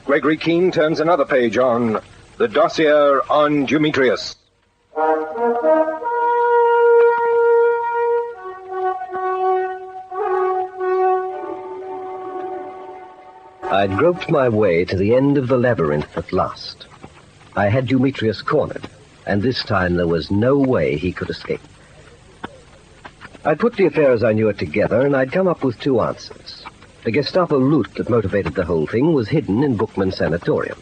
Gregory Keene turns another page on the dossier on Dumetrius. I'd groped my way to the end of the labyrinth at last. I had Dumetrius cornered, and this time there was no way he could escape. I'd put the affair as I knew it together, and I'd come up with two answers. The Gestapo loot that motivated the whole thing was hidden in Bookman's sanatorium,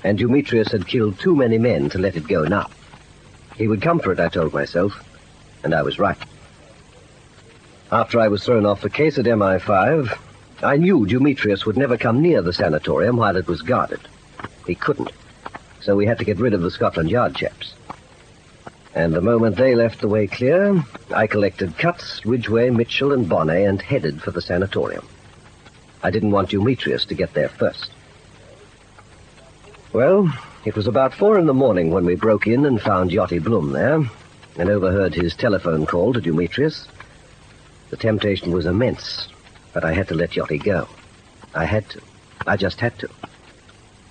and Dumetrius had killed too many men to let it go now. He would come for it, I told myself, and I was right. After I was thrown off the case at MI5, I knew Dumetrius would never come near the sanatorium while it was guarded. He couldn't, so we had to get rid of the Scotland Yard chaps. And the moment they left the way clear, I collected Cutts, Ridgway, Mitchell, and Bonnet and headed for the sanatorium. I didn't want Dumetrius to get there first. Well, it was about 4 in the morning when we broke in and found Yachty Blum there, and overheard his telephone call to Dumetrius. The temptation was immense, but I had to let Yachty go. I had to. I just had to.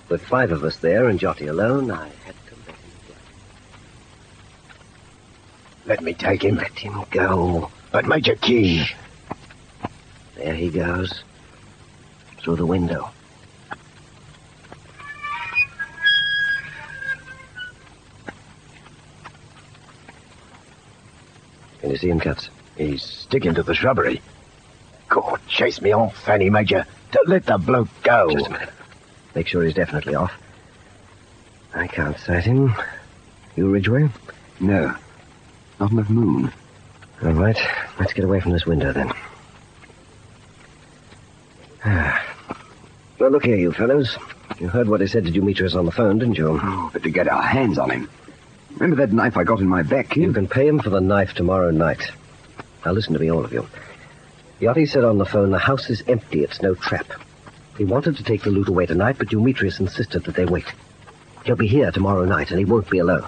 With 5 of us there and Yachty alone, I had to let him go. Let me take him. Let him go. But Major Keene. There he goes. Through the window. Can you see him, Cutts? He's sticking to the shrubbery. God, chase me off, Fanny, Major. Don't let the bloke go. Just a minute. Make sure he's definitely off. I can't sight him. You, Ridgway? No. Not enough moon. All right. Let's get away from this window, then. Well, look here, you fellows. You heard what he said to Dumetrius on the phone, didn't you? Oh, but to get our hands on him. Remember that knife I got in my back? You can pay him for the knife tomorrow night. Now, listen to me, all of you. Yachty said on the phone, the house is empty, it's no trap. He wanted to take the loot away tonight, but Dumetrius insisted that they wait. He'll be here tomorrow night, and he won't be alone.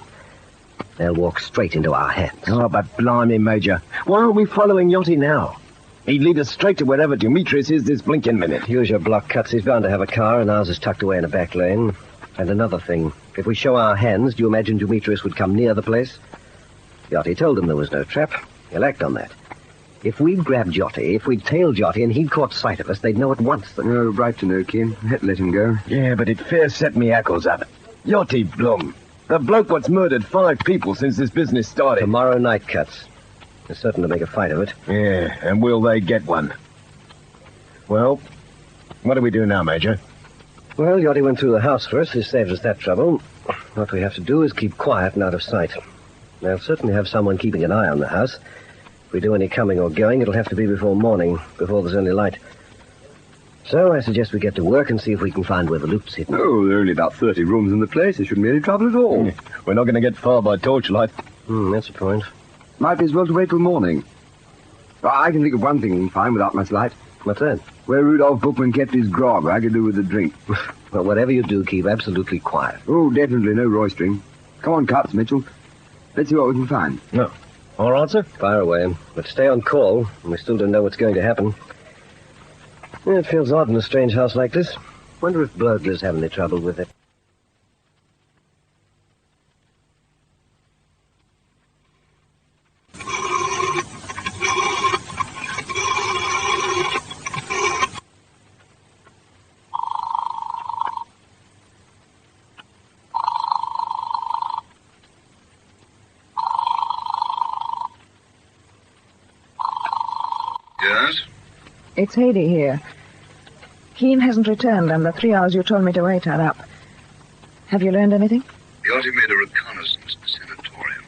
They'll walk straight into our hands. Oh, but blimey, Major. Why aren't we following Yachty now? He'd lead us straight to wherever Dumetrius is this blinking minute. Use your block, Cutts. He's bound to have a car, and ours is tucked away in a back lane. And another thing. If we show our hands, do you imagine Dumetrius would come near the place? Yachty told him there was no trap. He'll act on that. If we'd grabbed Yachty, if we'd tailed Yachty and he'd caught sight of us, they'd know at once that... Oh, right to know, Keene. Let him go. Yeah, but it fair set me ackles up. Yachty Blum. The bloke what's murdered 5 people since this business started. Tomorrow night, Cutts. They're certain to make a fight of it. Yeah, and will they get one? Well, what do we do now, Major? Well, Yachty went through the house first. He saved us that trouble. What we have to do is keep quiet and out of sight. They'll certainly have someone keeping an eye on the house. If we do any coming or going, it'll have to be before morning, before there's any light. So I suggest we get to work and see if we can find where the loot's hidden. Oh, there are only about 30 rooms in the place. There shouldn't be any trouble at all. We're not going to get far by torchlight. That's a point. Might be as well to wait till morning. I can think of one thing we can find without much light. What's that? Where Rudolph Bookman kept his grog. I could do with a drink. Well, whatever you do, keep absolutely quiet. Oh, definitely no roistering. Come on, Cutts, Mitchell. Let's see what we can find. No. All right, sir? Fire away. But stay on call, and we still don't know what's going to happen. Yeah, it feels odd in a strange house like this. Wonder if burglars have any trouble with it. Yes? It's Haydee here. Keene hasn't returned, and the 3 hours you told me to wait are up. Have you learned anything? Yachty made a reconnaissance at the sanatorium.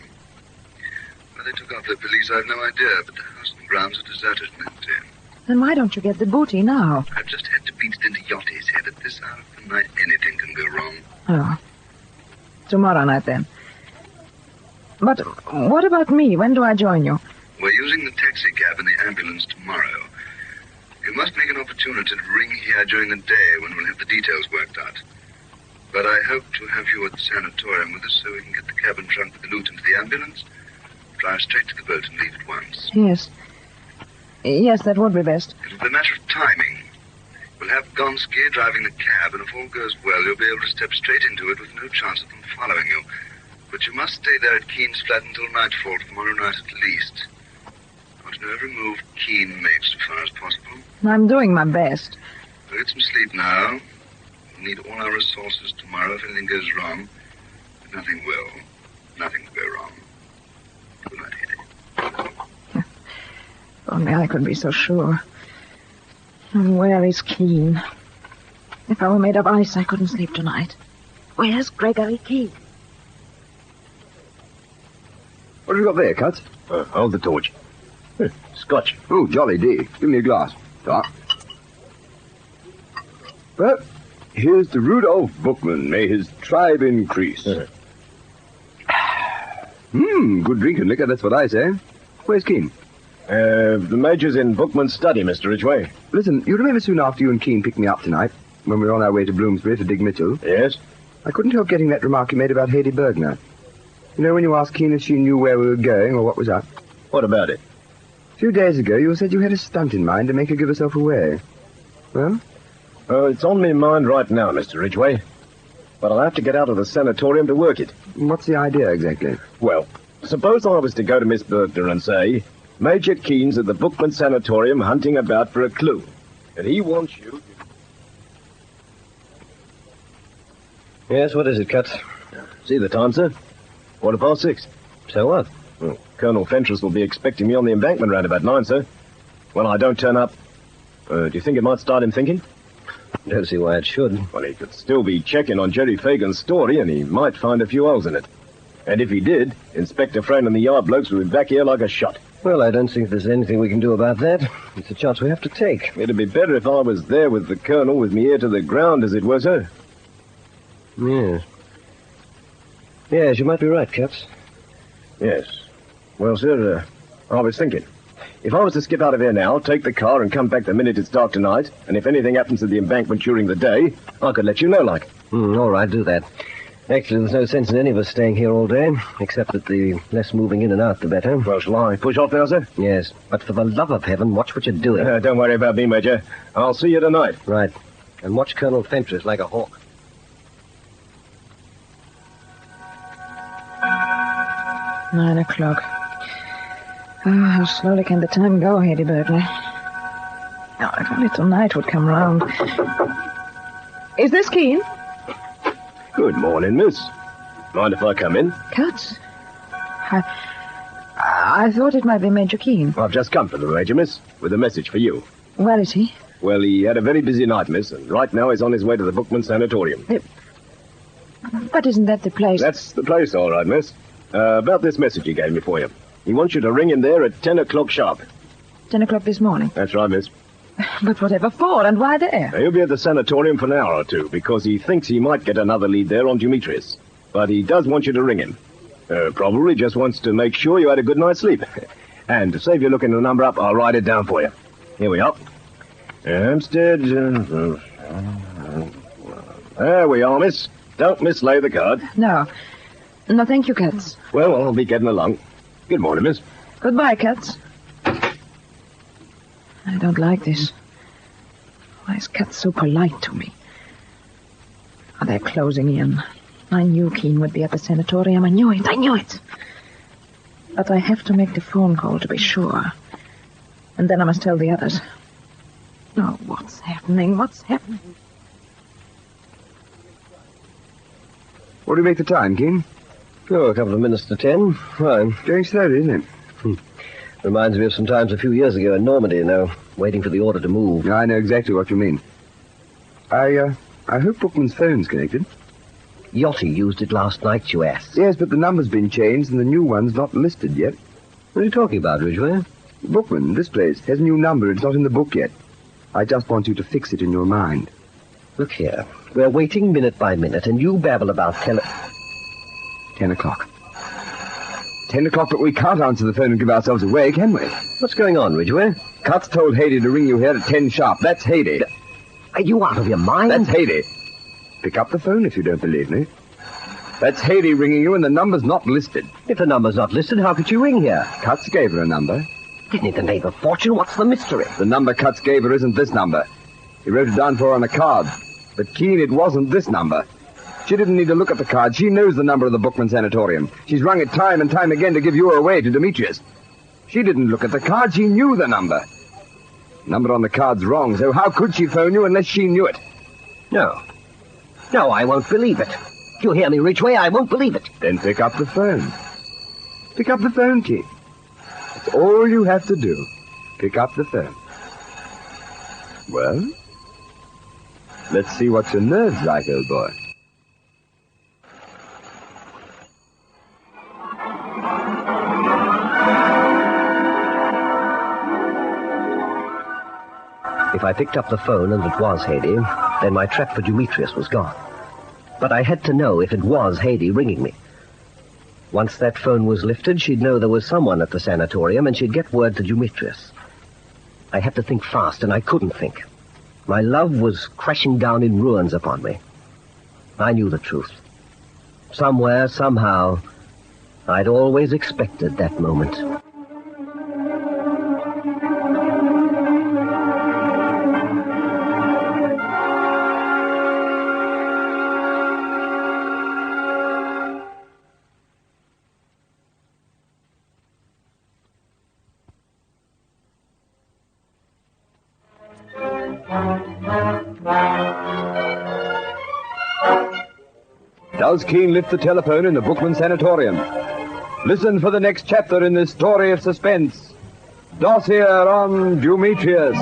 Where they took out their police, I have no idea, but the house and grounds are deserted and empty. Then why don't you get the booty now? I've just had to beat it into Yachty's head. At this hour of the night, anything can go wrong. Oh. Tomorrow night, then. But what about me? When do I join you? We're using the taxi cab and the ambulance tomorrow. You must make an opportunity to ring here during the day when we'll have the details worked out. But I hope to have you at the sanatorium with us so we can get the cabin trunk with the loot into the ambulance, drive straight to the boat and leave at once. Yes. Yes, that would be best. It'll be a matter of timing. We'll have Gonski driving the cab, and if all goes well, you'll be able to step straight into it with no chance of them following you. But you must stay there at Keen's flat until nightfall tomorrow night at least. I want to know every move Keen makes so far as possible. I'm doing my best. We'll get some sleep now. We'll need all our resources tomorrow if anything goes wrong. But nothing will. Nothing will go wrong. Good night, Eddie. If only I could be so sure. And where is Keen? If I were made of ice, I couldn't sleep tonight. Where's Gregory Keen? What have you got there, Cuts? Hold the torch. Scotch. Oh, jolly D. Give me a glass. Doc. Well, here's to Rudolph Bookman. May his tribe increase. Good drink and liquor, that's what I say. Where's Keen? The Major's in Bookman's study, Mr. Ridgway. Listen, you remember soon after you and Keen picked me up tonight, when we were on our way to Bloomsbury to dig Mitchell? Yes? I couldn't help getting that remark you made about Haydee Bergner. You know, when you asked Keen if she knew where we were going or what was up? What about it? A few days ago, you said you had a stunt in mind to make her give herself away. Well? It's on my mind right now, Mr. Ridgway. But I'll have to get out of the sanatorium to work it. What's the idea, exactly? Well, suppose I was to go to Miss Bergner and say, Major Keen's at the Bookman Sanatorium hunting about for a clue. And he wants you... Yes, what is it, Cuts? See the time, sir? 6:15. So what? Well, Colonel Fentress will be expecting me on the embankment round about 9, sir. When I don't turn up, do you think it might start him thinking? Don't see why it should. Well, he could still be checking on Jerry Fagan's story, and he might find a few holes in it. And if he did, Inspector Frayne and the yard blokes will be back here like a shot. Well, I don't think there's anything we can do about that. It's a chance we have to take. It'd be better if I was there with the Colonel with me ear to the ground, as it were, sir. Yes. Yes, you might be right, Cuts. Yes. Well, sir, I was thinking. If I was to skip out of here now, take the car and come back the minute it's dark tonight, and if anything happens at the embankment during the day, I could let you know, like. All right, do that. Actually, there's no sense in any of us staying here all day, except that the less moving in and out, the better. Well, shall I push off now, sir? Yes, but for the love of heaven, watch what you're doing. Don't worry about me, Major. I'll see you tonight. Right. And watch Colonel Fentress like a hawk. 9 o'clock. Oh, how slowly can the time go, Haydee Bergner. Oh, if only tonight would come round. Is this Keen? Good morning, miss. Mind if I come in? Cuts? I thought it might be Major Keen. I've just come for the Major, miss, with a message for you. Where is he? Well, he had a very busy night, miss, and right now he's on his way to the Bookman Sanatorium. But isn't that the place? That's the place, all right, miss. About this message he gave me for you. He wants you to ring him there at 10 o'clock sharp. 10 o'clock this morning? That's right, miss. But whatever for, and why there? He'll be at the sanatorium for an hour or two, because he thinks he might get another lead there on Dumetrius. But he does want you to ring him. Probably just wants to make sure you had a good night's sleep. And to save you looking the number up, I'll write it down for you. Here we are. Hampstead. There we are, miss. Don't mislay the card. No, thank you, Cuts. Well, I'll be getting along. Good morning, miss. Goodbye, Cuts. I don't like this. Why is Cuts so polite to me? Oh, they're closing in. I knew Keen would be at the sanatorium. I knew it. But I have to make the phone call to be sure. And then I must tell the others. Oh, what's happening? What do you make the time, Keen? Oh, a couple of minutes to 10. Fine. Going slowly, isn't it? Reminds me of some times a few years ago in Normandy, you know, waiting for the order to move. I know exactly what you mean. I hope Bookman's phone's connected. Yachty used it last night, you ass. Yes, but the number's been changed and the new one's not listed yet. What are you talking about, Ridgway? Bookman, this place, has a new number. It's not in the book yet. I just want you to fix it in your mind. Look here. We're waiting minute by minute, and you babble about 10 o'clock. 10 o'clock, but we can't answer the phone and give ourselves away, can we? What's going on, Ridgway? Cuts told Haydee to ring you here at 10 sharp. That's Haydee. Are you out of your mind? That's Haydee. Pick up the phone if you don't believe me. That's Haydee ringing you, and the number's not listed. If the number's not listed, how could you ring here? Cuts gave her a number. Didn't it the name of fortune? What's the mystery? The number Cuts gave her isn't this number. He wrote it down for her on a card. But, Keene, it wasn't this number. She didn't need to look at the card. She knows the number of the Bookman Sanatorium. She's rung it time and time again to give you away to Dumetrius. She didn't look at the card. She knew the number. The number on the card's wrong, so how could she phone you unless she knew it? No. No, I won't believe it. You hear me, Ridgway? I won't believe it. Then pick up the phone. Pick up the phone, Keene. That's all you have to do. Pick up the phone. Well, let's see what your nerve's like, old boy. If I picked up the phone and it was Haydee, then my trap for Dumetrius was gone. But I had to know if it was Haydee ringing me. Once that phone was lifted, she'd know there was someone at the sanatorium, and she'd get word to Dumetrius. I had to think fast, and I couldn't think. My love was crashing down in ruins upon me. I knew the truth. Somewhere, somehow, I'd always expected that moment. Does Keene lift the telephone in the Bookman Sanatorium? Listen for the next chapter in this story of suspense. Dossier on Dumetrius.